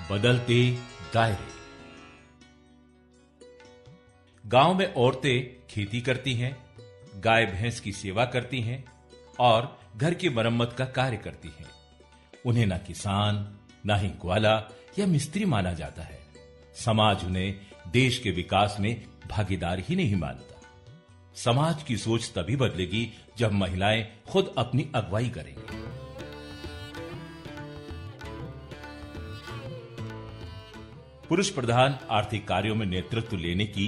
बदलते दायरे। गांव में औरतें खेती करती हैं, गाय भैंस की सेवा करती हैं और घर की मरम्मत का कार्य करती हैं। उन्हें ना किसान, ना ही ग्वाला या मिस्त्री माना जाता है। समाज उन्हें देश के विकास में भागीदार ही नहीं मानता। समाज की सोच तभी बदलेगी जब महिलाएं खुद अपनी अगुवाई करेंगी। पुरुष प्रधान आर्थिक कार्यों में नेतृत्व लेने की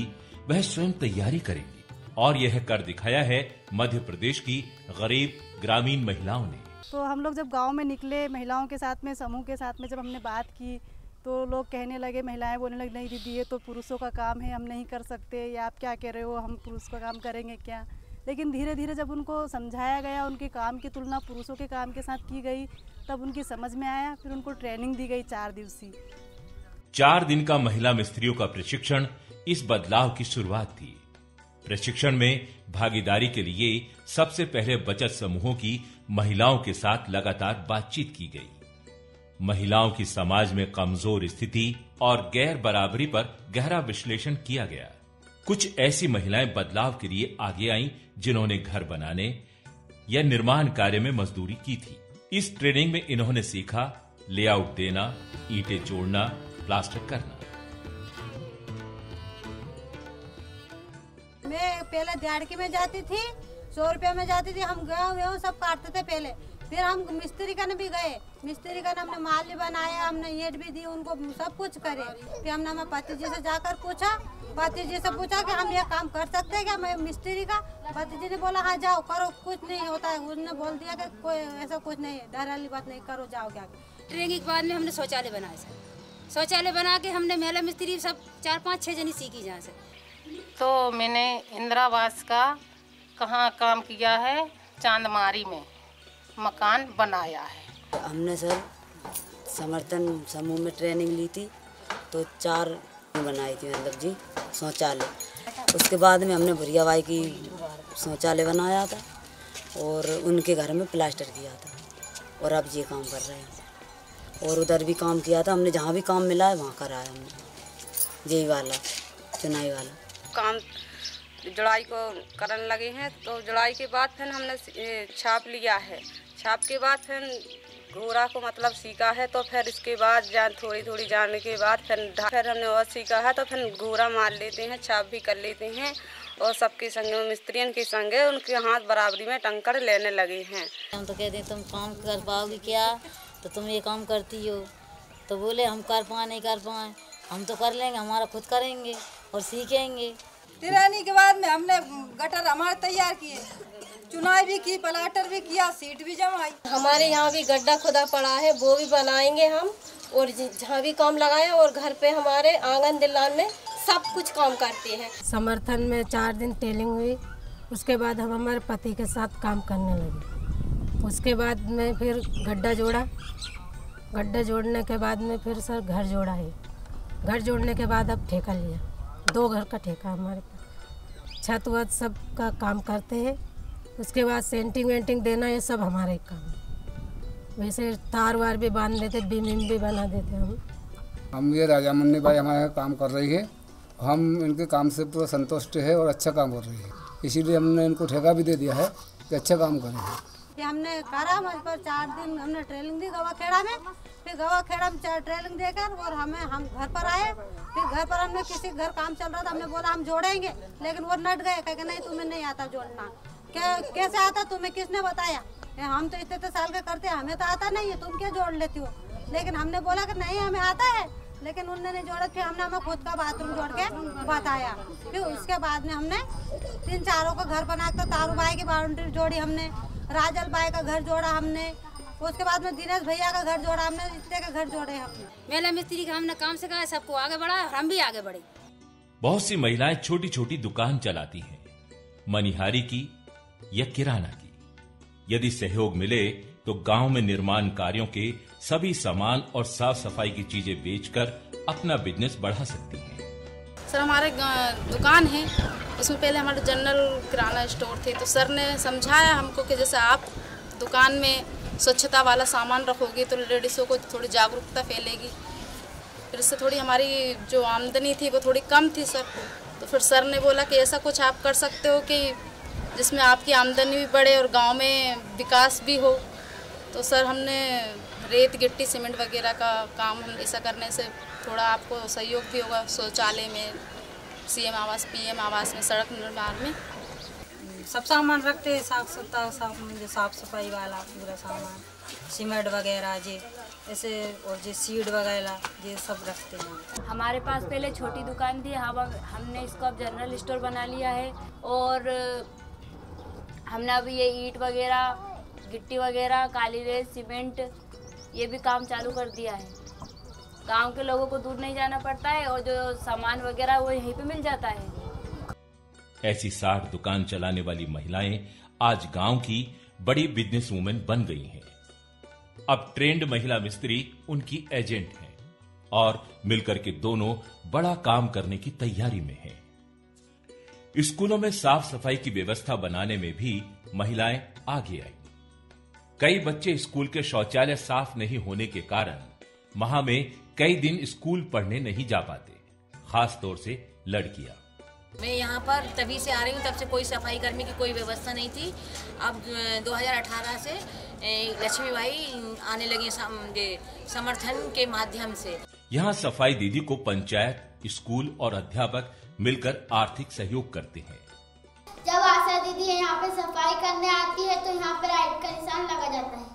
वह स्वयं तैयारी करेंगी और यह कर दिखाया है मध्य प्रदेश की गरीब ग्रामीण महिलाओं ने। तो हम लोग जब गांव में निकले, महिलाओं के साथ में, समूह के साथ में जब हमने बात की तो लोग कहने लगे, महिलाएं बोलने लगी, नहीं दीदी ये तो पुरुषों का काम है, हम नहीं कर सकते, या आप क्या कह रहे हो, हम पुरुष का काम करेंगे क्या। लेकिन धीरे धीरे जब उनको समझाया गया, उनके काम की तुलना पुरुषों के काम के साथ की गई, तब उनकी समझ में आया। फिर उनको ट्रेनिंग दी गई 4 दिवसीय। 4 दिन का महिला मिस्त्रियों का प्रशिक्षण इस बदलाव की शुरुआत थी। प्रशिक्षण में भागीदारी के लिए सबसे पहले बचत समूहों की महिलाओं के साथ लगातार बातचीत की गई। महिलाओं की समाज में कमजोर स्थिति और गैर बराबरी पर गहरा विश्लेषण किया गया। कुछ ऐसी महिलाएं बदलाव के लिए आगे आईं जिन्होंने घर बनाने या निर्माण कार्य में मजदूरी की थी। इस ट्रेनिंग में इन्होंने सीखा लेआउट देना, ईंटें जोड़ना, प्लास्टर करना। मैं पहले दिहाड़ी में जाती थी, 100 रुपये में जाती थी। हम गेहूं सब काटते थे पहले। फिर हम मिस्त्री का भी गए, मिस्त्री का हमने माल भी बनाया, हमने ईंट भी दी उनको, सब कुछ करे। फिर हमने हमारे पति जी से जाकर पूछा, पति जी से पूछा कि हम ये काम कर सकते हैं क्या, मैं मिस्त्री का। पति जी ने बोला हाँ जाओ करो, कुछ नहीं होता है। उसने बोल दिया कि कोई ऐसा कुछ नहीं है, डर वाली बात नहीं, करो जाओ क्या। ट्रेनिंग के बाद में हमने शौचालय बनाया सर। शौचालय बना के हमने महिला मिस्त्री सब 4-5-6 जनी सीखी जहाँ से। तो मैंने इंदिरा आवास का कहाँ काम किया है, चांदमारी में मकान बनाया है। हमने सर समर्थन समूह में ट्रेनिंग ली थी, तो 4 बनाई थी मतलब जी शौचालय। उसके बाद में हमने भुरिया बाई की शौचालय बनाया था और उनके घर में प्लास्टर किया था और अब ये काम कर रहे हैं। और उधर भी काम किया था हमने, जहाँ भी काम मिला है वहाँ कराया हमने। यही वाला चुनाई वाला काम जुड़ाई को करने लगे हैं। तो जुड़ाई के बाद फिर हमने छाप लिया है। छाप के बाद फिर घोड़ा को मतलब सीखा है। तो फिर इसके बाद थोड़ी थोड़ी जानने के बाद फिर हमने और सीखा है। तो फिर घोड़ा मार लेते हैं, छाप भी कर लेते हैं और सबके संग मिस्त्रियों के संगे उनके हाथ बराबरी में टंकर लेने लगे हैं। हम तो कहते हैं तुम काम कर पाओगी क्या, तो तुम ये काम करती हो। तो बोले हम कर पाए नहीं कर पाए, हम तो कर लेंगे, हमारा खुद करेंगे और सीखेंगे। ट्रेनिंग के बाद में हमने गटर हमारे तैयार किए, चुनाई भी की, प्लास्टर भी किया, सीट भी जमाई। हमारे यहाँ भी गड्ढा खुदा पड़ा है, वो भी बनाएंगे हम। और जहाँ भी काम लगाए और घर पे हमारे आंगन दिलान में सब कुछ काम करते हैं। समर्थन में 4 दिन ट्रेनिंग हुई। उसके बाद हम हमारे पति के साथ काम करने लगे। उसके बाद में फिर गड्ढा जोड़ा, गड्ढा जोड़ने के बाद में फिर सर घर जोड़ा है। घर जोड़ने के बाद अब ठेका लिया, 2 घर का ठेका हमारे पास। छत वत सब का काम करते हैं। उसके बाद सेंटिंग वेंटिंग देना, ये सब हमारे काम है। वैसे तार वार भी बांध देते, बीम भी बना देते हम। ये राजा मुन्नी बाई हमारे काम कर रही है। हम इनके काम से पूरा संतुष्ट है और अच्छा काम कर रही है। इसीलिए हमने इनको ठेका भी दे दिया है कि अच्छा काम करें। हमने करा मुझको 4 दिन हमने ट्रेनिंग दी गवाखेड़ा में। फिर गवाखेड़ा में ट्रेनिंग देकर और हम घर पर आए। फिर घर पर हमने किसी घर काम चल रहा था, हमने बोला हम जोड़ेंगे, लेकिन वो नट गए, कहे नहीं तुम्हें नहीं आता जोड़ना। कैसे आता, तुम्हें किसने बताया, हम तो इतने साल के करते हैं, हमें तो आता नहीं है, तुम क्या जोड़ लेती हो। लेकिन हमने बोला कि नहीं हमें आता है, लेकिन उन्होंने नहीं जोड़ा। फिर हमने हमें खुद का बाथरूम जोड़ के बताया। फिर उसके बाद में हमने 3-4 का घर बना के तारू बाई की बाउंड्री जोड़ी, हमने राजल बाई का घर जोड़ा हमने। उसके बाद में दिनेश भैया का घर जोड़ा हमने, इतने का घर जोड़े हमने। महिला मिस्त्री का हमने काम सिखाया, सबको आगे बढ़ाया, हम भी आगे बढ़े। बहुत सी महिलाएं छोटी छोटी दुकान चलाती हैं, मनिहारी की या किराना की। यदि सहयोग मिले तो गांव में निर्माण कार्यों के सभी सामान और साफ सफाई की चीजें बेचकर अपना बिजनेस बढ़ा सकती हैं। सर हमारे दुकान है, उसमें पहले हमारे जनरल किराना स्टोर थे। तो सर ने समझाया हमको कि जैसे आप दुकान में स्वच्छता वाला सामान रखोगे तो लेडीज़ों को थोड़ी जागरूकता फैलेगी। फिर इससे थोड़ी हमारी जो आमदनी थी वो थोड़ी कम थी सर। तो फिर सर ने बोला कि ऐसा कुछ आप कर सकते हो कि जिसमें आपकी आमदनी भी बढ़े और गांव में विकास भी हो। तो सर हमने रेत गिट्टी सीमेंट वगैरह का काम हम ऐसा करने से थोड़ा आपको सहयोग भी होगा, शौचालय में, CM आवास PM आवास में, सड़क निर्माण में सब सामान रखते हैं, साफ सफाई वाला पूरा सामान, सीमेंट वगैरह जी ऐसे, और जी सीड वगैरह ये सब रखते हैं। हमारे पास पहले छोटी दुकान थी, हमने इसको अब जनरल स्टोर बना लिया है। और हमने अभी ये ईंट वगैरह, गिट्टी वगैरह, काली रेत, सीमेंट ये भी काम चालू कर दिया है। गांव के लोगों को दूर नहीं जाना पड़ता है और जो सामान वगैरह वो यहीं पे मिल जाता है। ऐसी 60 दुकान चलाने वाली महिलाएं आज गांव की बड़ी बिजनेस वूमेन बन गई हैं। अब ट्रेंड महिला मिस्त्री उनकी एजेंट हैं और मिलकर के दोनों बड़ा काम करने की तैयारी में हैं। स्कूलों में साफ सफाई की व्यवस्था बनाने में भी महिलाएं आगे आई। कई बच्चे स्कूल के शौचालय साफ नहीं होने के कारण माह में कई दिन स्कूल पढ़ने नहीं जा पाते, खास तौर से लड़कियां। मैं यहाँ पर तभी से आ रही हूँ, तब से कोई सफाई कर्मी की कोई व्यवस्था नहीं थी। अब 2018 से लक्ष्मी भाई आने लगी समर्थन के माध्यम से। यहाँ सफाई दीदी को पंचायत, स्कूल और अध्यापक मिलकर आर्थिक सहयोग करते हैं। जब आशा दीदी यहाँ पे सफाई करने आती है तो यहाँ पे राइट का निशान लगा जाता है।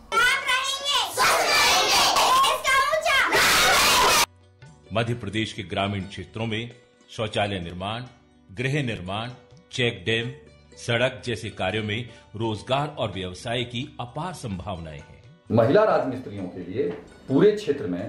मध्य प्रदेश के ग्रामीण क्षेत्रों में शौचालय निर्माण, गृह निर्माण, चेक डैम, सड़क जैसे कार्यों में रोजगार और व्यवसाय की अपार संभावनाएं हैं। महिला राजमिस्त्रियों के लिए पूरे क्षेत्र में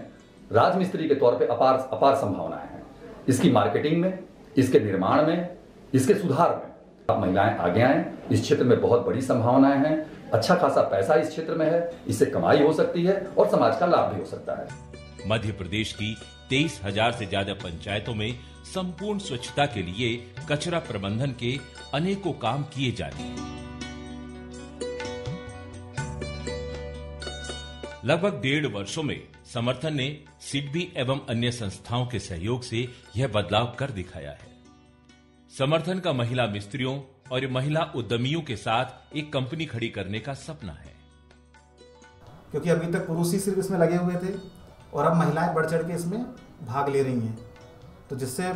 राजमिस्त्री के तौर पे अपार संभावनाएं हैं। इसकी मार्केटिंग में, इसके निर्माण में, इसके सुधार में आप महिलाएं आगे आएं। इस क्षेत्र में बहुत बड़ी संभावनाएं हैं। अच्छा खासा पैसा इस क्षेत्र में है, इससे कमाई हो सकती है और समाज का लाभ भी हो सकता है। मध्य प्रदेश की 23,000 से ज्यादा पंचायतों में संपूर्ण स्वच्छता के लिए कचरा प्रबंधन के अनेकों काम किए जा रहे हैं। लगभग 1.5 वर्षों में समर्थन ने सिडबी एवं अन्य संस्थाओं के सहयोग से यह बदलाव कर दिखाया है। समर्थन का महिला मिस्त्रियों और महिला उद्यमियों के साथ एक कंपनी खड़ी करने का सपना है। क्योंकि अभी तक पुरुष ही सिर्फ इसमें लगे हुए थे और अब महिलाएं बढ़ चढ़ के इसमें भाग ले रही हैं, तो जिससे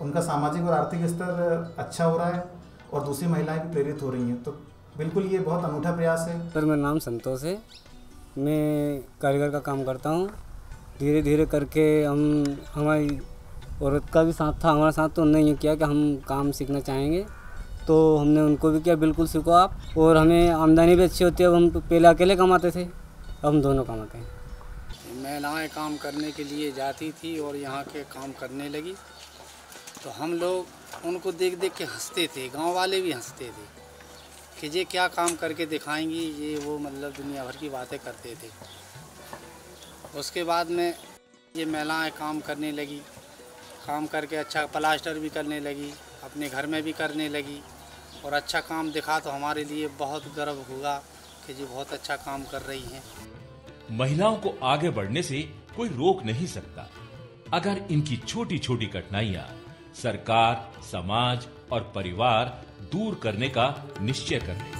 उनका सामाजिक और आर्थिक स्तर अच्छा हो रहा है और दूसरी महिलाएं भी प्रेरित हो रही हैं। तो बिल्कुल ये बहुत अनूठा प्रयास है। सर मेरा नाम संतोष है, मैं कारीगर का काम करता हूँ। धीरे धीरे करके हमारी औरत का भी साथ था, हमारा साथ तो नहीं किया कि हम काम सीखना चाहेंगे, तो हमने उनको भी किया बिल्कुल सीखो आप। और हमें आमदनी भी अच्छी होती है। हम पहले अकेले कमाते थे, अब हम दोनों कमाते हैं। महिलाएं काम करने के लिए जाती थी और यहाँ के काम करने लगी, तो हम लोग उनको देख देख के हंसते थे, गांव वाले भी हंसते थे कि ये क्या काम करके दिखाएंगी, ये वो मतलब दुनिया भर की बातें करते थे। उसके बाद में ये महिलाएं काम करने लगी, काम करके अच्छा प्लास्टर भी करने लगी, अपने घर में भी करने लगी और अच्छा काम दिखा तो हमारे लिए बहुत गर्व हुआ कि जी बहुत अच्छा काम कर रही हैं। महिलाओं को आगे बढ़ने से कोई रोक नहीं सकता, अगर इनकी छोटी छोटी कठिनाइयां सरकार, समाज और परिवार दूर करने का निश्चय कर ले।